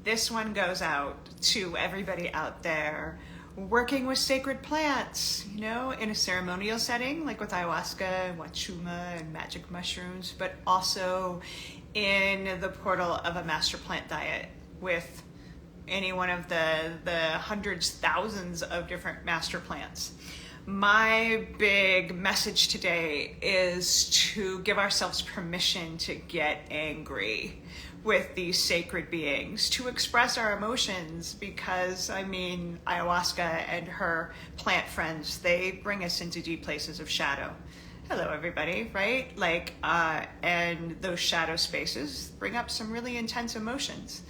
This one goes out to everybody out there working with sacred plants, you know, in a ceremonial setting, like with ayahuasca, wachuma, and magic mushrooms, but also in the portal of a master plant diet with any one of the hundreds, thousands of different master plants. My big message today is to give ourselves permission to get angry with these sacred beings, to express our emotions, because I mean, ayahuasca and her plant friends, they bring us into deep places of shadow. Hello everybody, right? And those shadow spaces bring up some really intense emotions.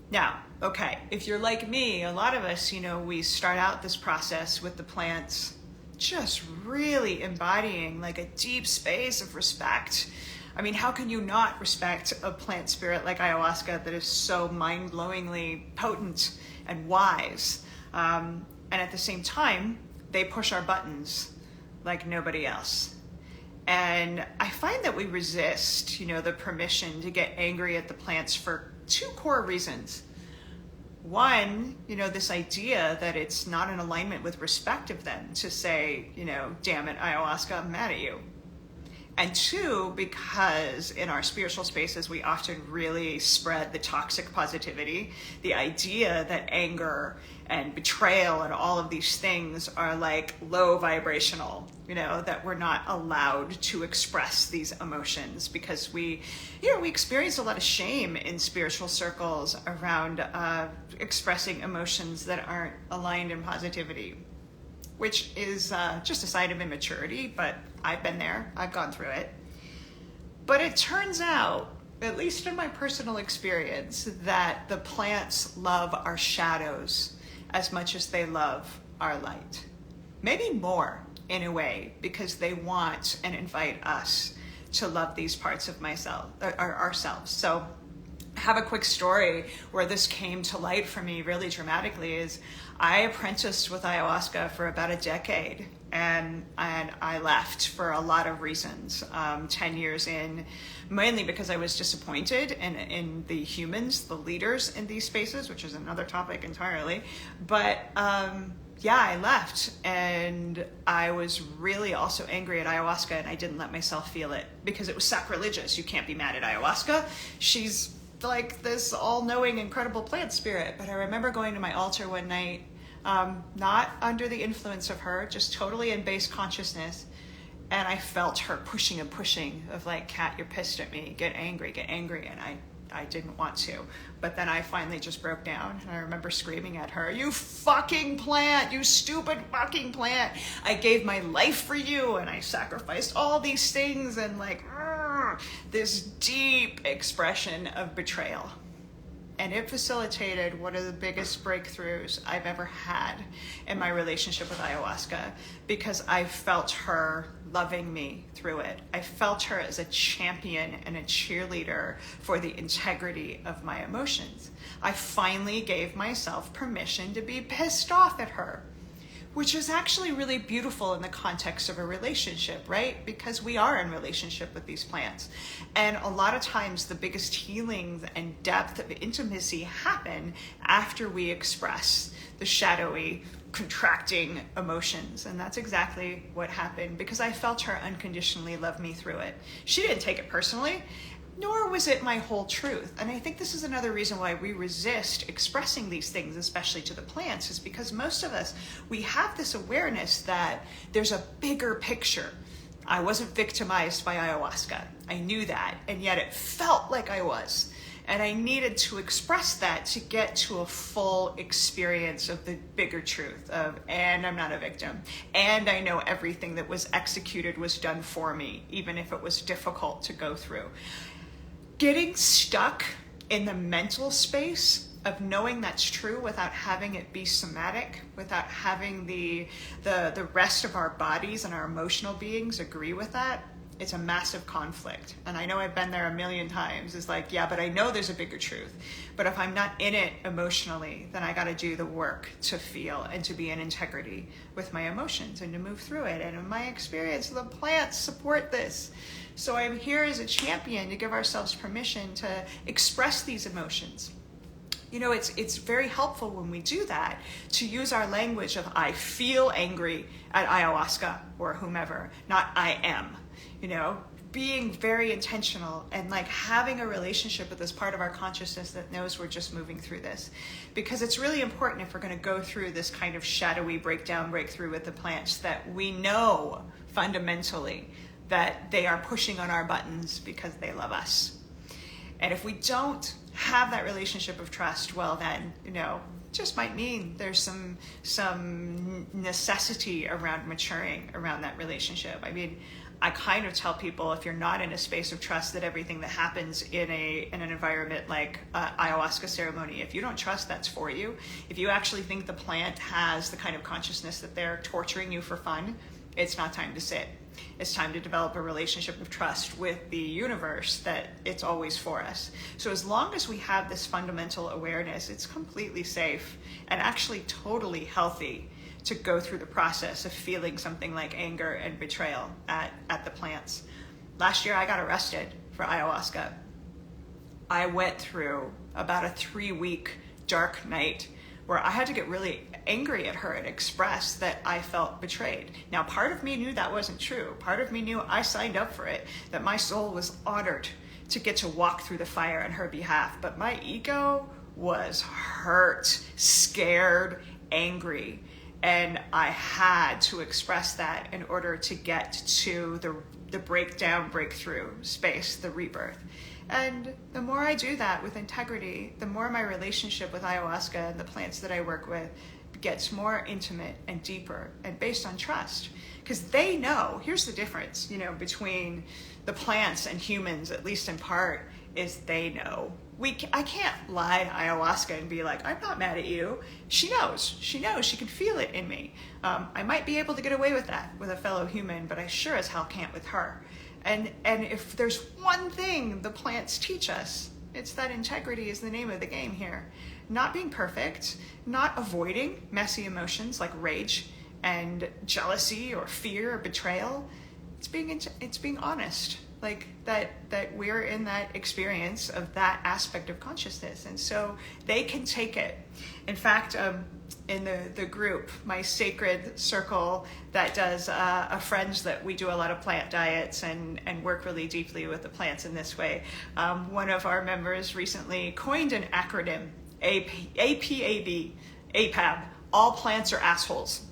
Now, okay, if you're like me, a lot of us, you know, we start out this process with the plants just really embodying like a deep space of respect. I mean, how can you not respect a plant spirit like ayahuasca that is so mind-blowingly potent and wise? And at the same time, they push our buttons like nobody else. And I find that we resist, you know, the permission to get angry at the plants for two core reasons. One, you know, this idea that it's not in alignment with respect of them to say, you know, damn it, ayahuasca, I'm mad at you. And two, because in our spiritual spaces, we often really spread the toxic positivity, the idea that anger and betrayal and all of these things are like low vibrational, you know, that we're not allowed to express these emotions because we experience a lot of shame in spiritual circles around expressing emotions that aren't aligned in positivity, which is just a sign of immaturity, but I've been there, I've gone through it. But it turns out, at least in my personal experience, that the plants love our shadows as much as they love our light. Maybe more, in a way, because they want and invite us to love these parts of ourselves. So I have a quick story where this came to light for me really dramatically. Is I apprenticed with ayahuasca for about a decade, and I left for a lot of reasons. 10 years in, mainly because I was disappointed in the humans, the leaders in these spaces, which is another topic entirely. But yeah, I left, and I was really also angry at ayahuasca, and I didn't let myself feel it because it was sacrilegious. You can't be mad at ayahuasca. She's like this all-knowing, incredible plant spirit. But I remember going to my altar one night, not under the influence of her, just totally in base consciousness. And I felt her pushing and pushing of like, Kat, you're pissed at me, get angry. And I didn't want to. But then I finally just broke down, and I remember screaming at her, you fucking plant, you stupid fucking plant. I gave my life for you, and I sacrificed all these things, and like, this deep expression of betrayal. And it facilitated one of the biggest breakthroughs I've ever had in my relationship with ayahuasca, because I felt her loving me through it. I felt her as a champion and a cheerleader for the integrity of my emotions. I finally gave myself permission to be pissed off at her, which is actually really beautiful in the context of a relationship, right? Because we are in relationship with these plants. And a lot of times the biggest healings and depth of intimacy happen after we express the shadowy, contracting emotions. And that's exactly what happened, because I felt her unconditionally love me through it. She didn't take it personally, nor was it my whole truth. And I think this is another reason why we resist expressing these things, especially to the plants, is because most of us, we have this awareness that there's a bigger picture. I wasn't victimized by ayahuasca. I knew that, and yet it felt like I was. And I needed to express that to get to a full experience of the bigger truth of, and I'm not a victim. And I know everything that was executed was done for me, even if it was difficult to go through. Getting stuck in the mental space of knowing that's true without having it be somatic, without having the rest of our bodies and our emotional beings agree with that, it's a massive conflict. And I know I've been there a million times. It's like, yeah, but I know there's a bigger truth. But if I'm not in it emotionally, then I got to do the work to feel and to be in integrity with my emotions and to move through it. And in my experience, the plants support this. So I'm here as a champion to give ourselves permission to express these emotions. it's very helpful when we do that to use our language of I feel angry at ayahuasca or whomever, not I am, being very intentional and like having a relationship with this part of our consciousness that knows we're just moving through this. Because it's really important if we're going to go through this kind of shadowy breakthrough with the plants, that we know fundamentally that they are pushing on our buttons because they love us. And if we don't have that relationship of trust, well then, just might mean there's some necessity around maturing around that relationship. I mean, I kind of tell people, if you're not in a space of trust that everything that happens in an environment like ayahuasca ceremony, if you don't trust that's for you, if you actually think the plant has the kind of consciousness that they're torturing you for fun, it's not time to sit. It's time to develop a relationship of trust with the universe that it's always for us. So as long as we have this fundamental awareness, it's completely safe and actually totally healthy to go through the process of feeling something like anger and betrayal at the plants. Last year I got arrested for ayahuasca. I went through about a 3-week dark night where I had to get really angry at her and express that I felt betrayed. Now, part of me knew that wasn't true. Part of me knew I signed up for it, that my soul was honored to get to walk through the fire on her behalf. But my ego was hurt, scared, angry. And I had to express that in order to get to the breakthrough space, the rebirth. And the more I do that with integrity, the more my relationship with ayahuasca and the plants that I work with gets more intimate and deeper and based on trust. Because they know, here's the difference, between the plants and humans, at least in part, is they know. I can't lie to ayahuasca and be like, I'm not mad at you. She knows, she can feel it in me. I might be able to get away with that with a fellow human, but I sure as hell can't with her. And if there's one thing the plants teach us, it's that integrity is the name of the game here. Not being perfect, not avoiding messy emotions like rage and jealousy or fear or betrayal. It's being honest, like that we're in that experience of that aspect of consciousness, and so they can take it. In fact, in the group, my sacred circle that does friends that we do a lot of plant diets and work really deeply with the plants in this way. One of our members recently coined an acronym, APAB, all plants are assholes.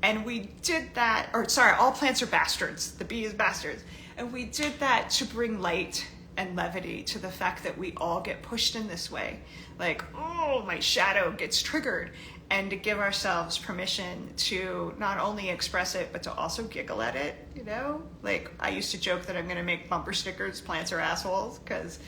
And we did that, all plants are bastards. The B is bastards. And we did that to bring light and levity to the fact that we all get pushed in this way. Like, oh, my shadow gets triggered. And to give ourselves permission to not only express it, but to also giggle at it, Like, I used to joke that I'm going to make bumper stickers, plants are assholes, because,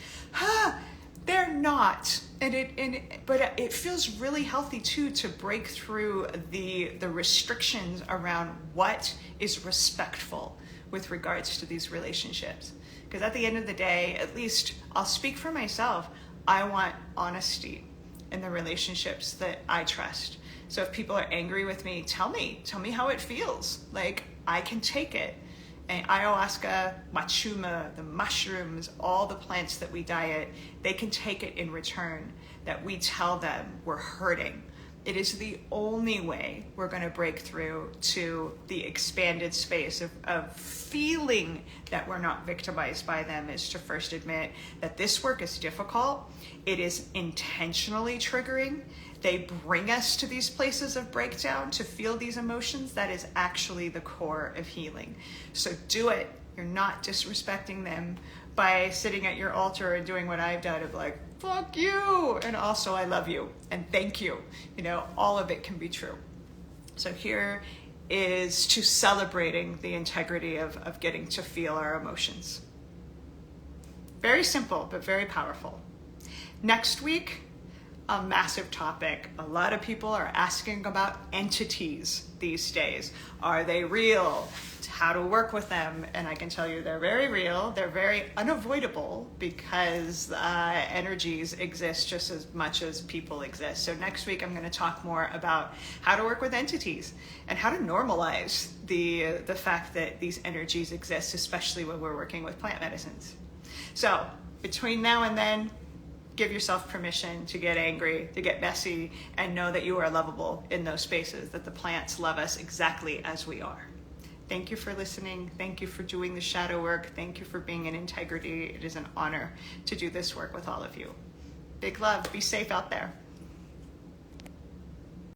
they're not. But it feels really healthy, too, to break through the restrictions around what is respectful with regards to these relationships. Because at the end of the day, at least I'll speak for myself, I want honesty in the relationships that I trust. So if people are angry with me, tell me how it feels. Like, I can take it. And ayahuasca, machuma, the mushrooms, all the plants that we diet, they can take it in return, that we tell them we're hurting. It is the only way we're going to break through to the expanded space of feeling that we're not victimized by them, is to first admit that this work is difficult. It is intentionally triggering. They bring us to these places of breakdown to feel these emotions. That is actually the core of healing. So do it. You're not disrespecting them by sitting at your altar and doing what I've done of like, fuck you, and also I love you, and thank you. All of it can be true. So here is to celebrating the integrity of getting to feel our emotions. Very simple, but very powerful. Next week, a massive topic. A lot of people are asking about entities these days. Are they real? How to work with them? And I can tell you they're very real. They're very unavoidable because energies exist just as much as people exist. So next week I'm going to talk more about how to work with entities and how to normalize the fact that these energies exist, especially when we're working with plant medicines. So between now and then, give yourself permission to get angry, to get messy, and know that you are lovable in those spaces, that the plants love us exactly as we are. Thank you for listening. Thank you for doing the shadow work. Thank you for being in integrity. It is an honor to do this work with all of you. Big love. Be safe out there.